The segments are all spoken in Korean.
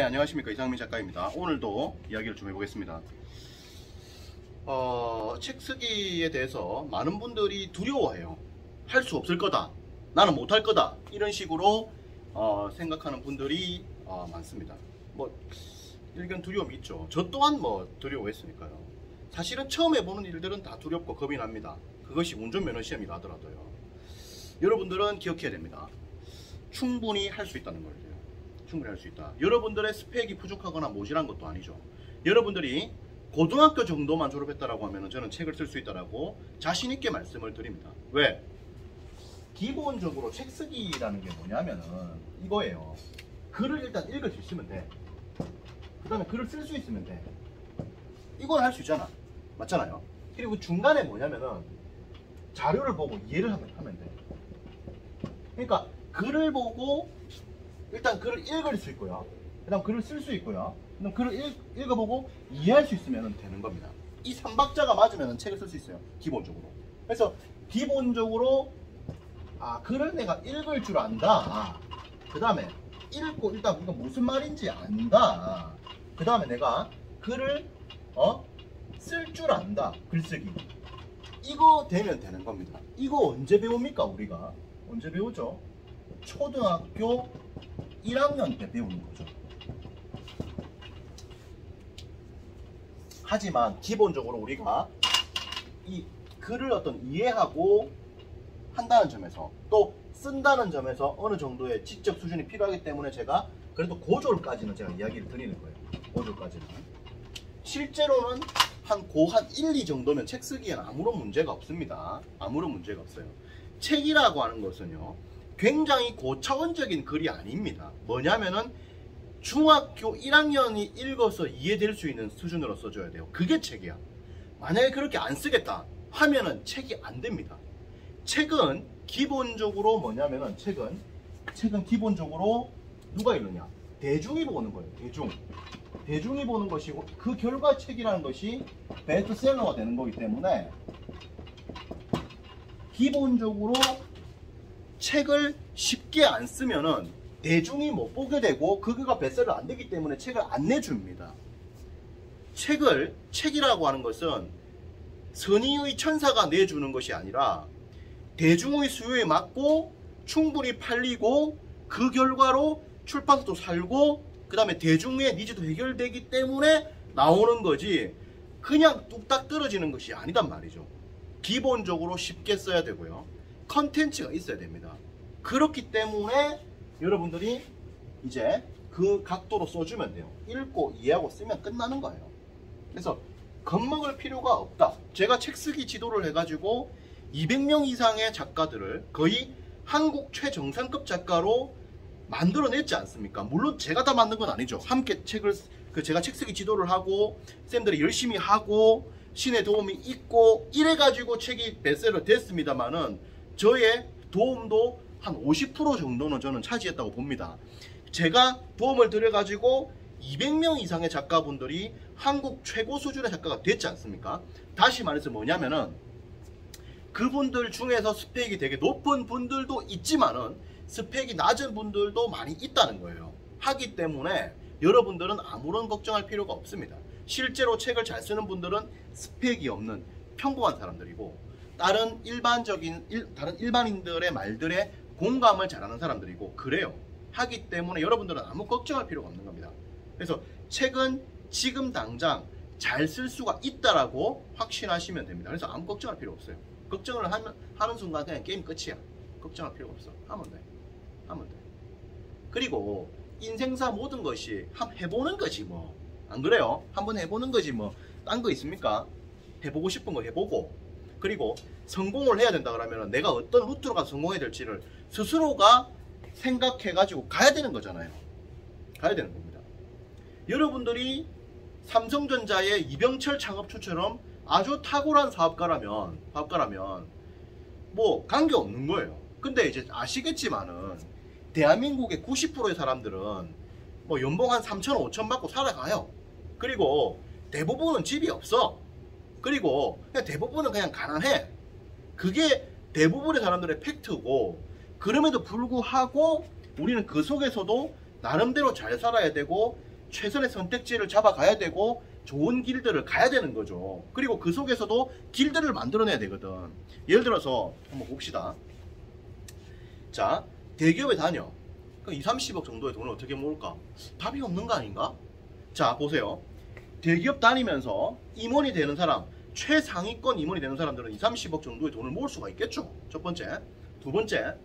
안녕하십니까, 이상민 작가입니다. 오늘도 이야기를 좀 해보겠습니다. 책 쓰기에 대해서 많은 분들이 두려워해요. 할 수 없을 거다, 나는 못할 거다, 이런 식으로 생각하는 분들이 많습니다. 뭐 일견 두려움이 있죠. 저 또한 두려워했으니까요. 사실은 처음 해보는 일들은 다 두렵고 겁이 납니다. 그것이 운전면허 시험이라 하더라도요. 여러분들은 기억해야 됩니다. 충분히 할 수 있다는 거예요. 충분히 할 수 있다. 여러분들의 스펙이 부족하거나 모자란 것도 아니죠. 여러분들이 고등학교 정도만 졸업했다라고 하면 저는 책을 쓸 수 있다라고 자신 있게 말씀을 드립니다. 왜? 기본적으로 책 쓰기라는 게 뭐냐면은 이거예요. 글을 일단 읽을 수 있으면 돼. 그 다음에 글을 쓸 수 있으면 돼. 이건 할 수 있잖아. 맞잖아요. 그리고 중간에 뭐냐면은 자료를 보고 이해를 하면 돼. 그러니까 글을 보고 일단 글을 읽을 수 있고요. 그 다음 글을 쓸 수 있고요. 그 다음 글을 읽어보고 이해할 수 있으면 되는 겁니다. 이 3박자가 맞으면 책을 쓸 수 있어요. 기본적으로. 그래서 기본적으로 글을 내가 읽을 줄 안다. 그 다음에 읽고 일단 이거 무슨 말인지 안다. 그 다음에 내가 글을 쓸 줄 안다. 글쓰기. 이거 되면 되는 겁니다. 이거 언제 배웁니까? 우리가 언제 배우죠? 초등학교 1학년 때 배우는 거죠. 하지만 기본적으로 우리가 이 글을 이해하고 한다는 점에서 또 쓴다는 점에서 어느 정도의 지적 수준이 필요하기 때문에 제가 그래도 고졸까지는 제가 이야기를 드리는 거예요. 고졸까지는. 실제로는 한 1, 2 정도면 책 쓰기에는 아무런 문제가 없습니다. 아무런 문제가 없어요. 책이라고 하는 것은요, 굉장히 고차원적인 글이 아닙니다. 뭐냐면은 중학교 1학년이 읽어서 이해될 수 있는 수준으로 써줘야 돼요. 그게 책이야. 만약에 그렇게 안 쓰겠다 하면은 책이 안 됩니다. 책은 기본적으로 뭐냐면은 책은 기본적으로 누가 읽느냐? 대중이 보는 거예요. 대중이 보는 것이고, 그 결과 책이라는 것이 베스트셀러가 되는 거기 때문에 기본적으로 책을 쉽게 안 쓰면은 대중이 못 보게 되고 그거가 베스트셀러 안 되기 때문에 책을 안 내줍니다. 책이라고 하는 것은 선의의 천사가 내주는 것이 아니라 대중의 수요에 맞고 충분히 팔리고 그 결과로 출판사도 살고 그 다음에 대중의 니즈도 해결되기 때문에 나오는 거지, 그냥 뚝딱 떨어지는 것이 아니단 말이죠. 기본적으로 쉽게 써야 되고요. 컨텐츠가 있어야 됩니다. 그렇기 때문에 여러분들이 이제 그 각도로 써주면 돼요. 읽고 이해하고 쓰면 끝나는 거예요. 그래서 겁먹을 필요가 없다. 제가 책 쓰기 지도를 해가지고 200명 이상의 작가들을 거의 한국 최정상급 작가로 만들어냈지 않습니까? 물론 제가 다 만든 건 아니죠. 함께 제가 책 쓰기 지도를 하고 쌤들이 열심히 하고 신의 도움이 있고 이래가지고 책이 베스트셀러 됐습니다만은 저의 도움도 한 50% 정도는 저는 차지했다고 봅니다. 제가 도움을 드려가지고 200명 이상의 작가분들이 한국 최고 수준의 작가가 됐지 않습니까? 다시 말해서 뭐냐면은 그분들 중에서 스펙이 되게 높은 분들도 있지만은 스펙이 낮은 분들도 많이 있다는 거예요. 하기 때문에 여러분들은 아무런 걱정할 필요가 없습니다. 실제로 책을 잘 쓰는 분들은 스펙이 없는 평범한 사람들이고 다른 일반인들의 말들에 공감을 잘하는 사람들이고 그래요. 하기 때문에 여러분들은 아무 걱정할 필요가 없는 겁니다. 그래서 책은 지금 당장 잘 쓸 수가 있다라고 확신하시면 됩니다. 그래서 아무 걱정할 필요 없어요. 걱정을 하는 순간 그냥 게임 끝이야. 걱정할 필요가 없어. 하면 돼. 그리고 인생사 모든 것이 한번 해보는 거지 뭐. 안 그래요? 한번 해보는 거지 뭐. 딴 거 있습니까? 해보고 싶은 거 해보고, 그리고 성공을 해야 된다 그러면 내가 어떤 루트로 가서 성공해야 될지를 스스로가 생각해가지고 가야 되는 거잖아요. 가야 되는 겁니다. 여러분들이 삼성전자의 이병철 창업주처럼 아주 탁월한 사업가라면 뭐 관계없는 거예요. 근데 이제 아시겠지만은 대한민국의 90%의 사람들은 뭐 연봉 한 3천, 5천 받고 살아가요. 그리고 대부분은 집이 없어. 그리고 그냥 대부분은 그냥 가난해. 그게 대부분의 사람들의 팩트고, 그럼에도 불구하고 우리는 그 속에서도 나름대로 잘 살아야 되고 최선의 선택지를 잡아가야 되고 좋은 길들을 가야 되는 거죠. 그리고 그 속에서도 길들을 만들어내야 되거든. 예를 들어서 한번 봅시다. 자, 대기업에 다녀. 그럼 2, 30억 정도의 돈을 어떻게 모을까? 답이 없는 거 아닌가? 자, 보세요. 대기업 다니면서 임원이 되는 사람, 최상위권 임원이 되는 사람들은 2, 30억 정도의 돈을 모을 수가 있겠죠. 첫 번째. 두 번째,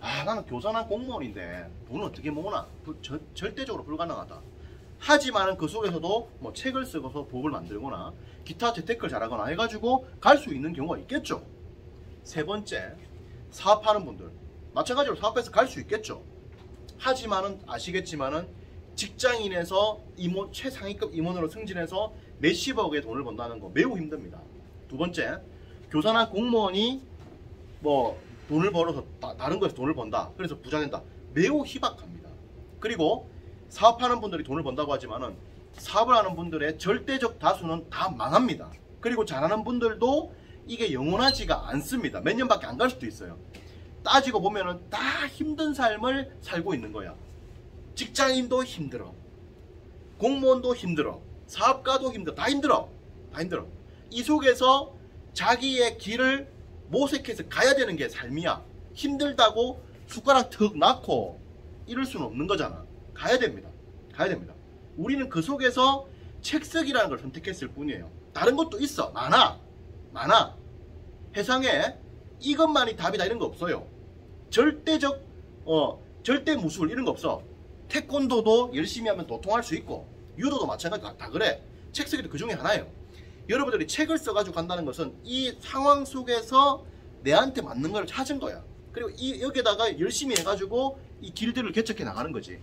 나는 교사나 공무원인데 돈을 어떻게 모으나? 절대적으로 불가능하다. 하지만 그 속에서도 뭐 책을 쓰고서 법을 만들거나 기타 재테크를 잘하거나 해가지고 갈 수 있는 경우가 있겠죠. 세 번째, 사업하는 분들 마찬가지로 사업해서 갈 수 있겠죠. 하지만은 아시겠지만은 직장인에서 임원, 최상위급 임원으로 승진해서 몇십억의 돈을 번다는 거 매우 힘듭니다. 두 번째, 교사나 공무원이 뭐 돈을 벌어서 다른 거에서 돈을 번다. 그래서 부자 된다. 매우 희박합니다. 그리고 사업하는 분들이 돈을 번다고 하지만은 사업을 하는 분들의 절대적 다수는 다 망합니다. 그리고 잘하는 분들도 이게 영원하지가 않습니다. 몇 년밖에 안 갈 수도 있어요. 따지고 보면은 다 힘든 삶을 살고 있는 거야. 직장인도 힘들어. 공무원도 힘들어. 사업가도 힘들어. 다 힘들어. 다 힘들어. 이 속에서 자기의 길을 모색해서 가야 되는 게 삶이야. 힘들다고 숟가락 턱 낳고 이럴 수는 없는 거잖아. 가야 됩니다. 가야 됩니다. 우리는 그 속에서 책쓰기라는 걸 선택했을 뿐이에요. 다른 것도 있어. 많아. 많아. 세상에 이것만이 답이다 이런 거 없어요. 절대적 절대 무술 이런 거 없어. 태권도도 열심히 하면 도통할 수 있고 유도도 마찬가지로 다 그래. 책 쓰기도 그 중에 하나예요. 여러분들이 책을 써가지고 간다는 것은 이 상황 속에서 내한테 맞는 걸 찾은 거야. 그리고 여기에다가 열심히 해가지고 이 길들을 개척해 나가는 거지.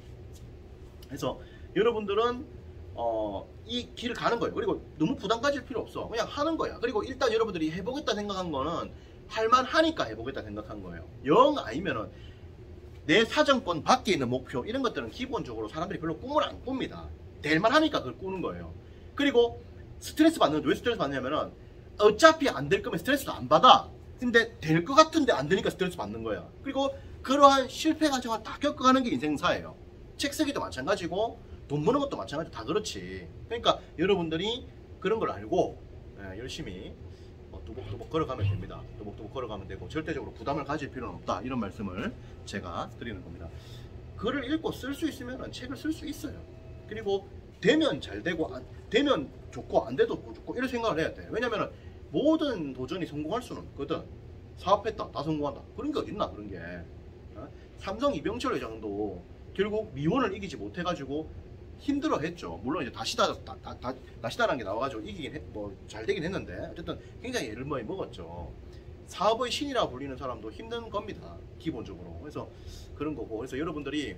그래서 여러분들은 이 길을 가는 거예요. 그리고 너무 부담 가질 필요 없어. 그냥 하는 거야. 그리고 일단 여러분들이 해보겠다 생각한 거는 할만하니까 해보겠다 생각한 거예요. 영 아니면은 내 사정권 밖에 있는 목표 이런 것들은 기본적으로 사람들이 별로 꿈을 안 꿉니다. 될만하니까 그걸 꾸는 거예요. 그리고 스트레스 받는, 왜 스트레스 받냐면은 어차피 안 될 거면 스트레스도 안 받아. 근데 될 것 같은데 안 되니까 스트레스 받는 거야. 그리고 그러한 실패 과정을 다 겪어가는 게 인생사예요. 책 쓰기도 마찬가지고 돈 버는 것도 마찬가지고 다 그렇지. 그러니까 여러분들이 그런 걸 알고 열심히 또복또복 걸어가면 됩니다. 또복또복 걸어가면 되고 절대적으로 부담을 가질 필요는 없다. 이런 말씀을 제가 드리는 겁니다. 글을 읽고 쓸 수 있으면 책을 쓸 수 있어요. 그리고 되면 잘 되고 되면 좋고 안 돼도 좋고 이런 생각을 해야 돼. 왜냐면 모든 도전이 성공할 수는 없거든. 사업했다 다 성공한다 그런 게 어딨나. 그런 게 삼성 이병철 회장도 결국 미원을 이기지 못해가지고 힘들어 했죠. 물론 이제 다시다라는 게 나와가지고 이기긴 잘 되긴 했는데 어쨌든 굉장히 애를 많이 먹었죠. 사업의 신이라고 불리는 사람도 힘든 겁니다. 기본적으로. 그래서 그런 거고. 그래서 여러분들이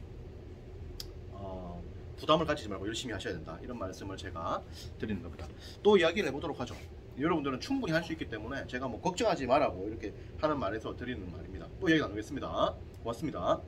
부담을 가지지 말고 열심히 하셔야 된다. 이런 말씀을 제가 드리는 겁니다. 또 이야기를 해보도록 하죠. 여러분들은 충분히 할 수 있기 때문에 제가 뭐 걱정하지 말라고 이렇게 하는 말에서 드리는 말입니다. 또 이야기 나누겠습니다. 고맙습니다.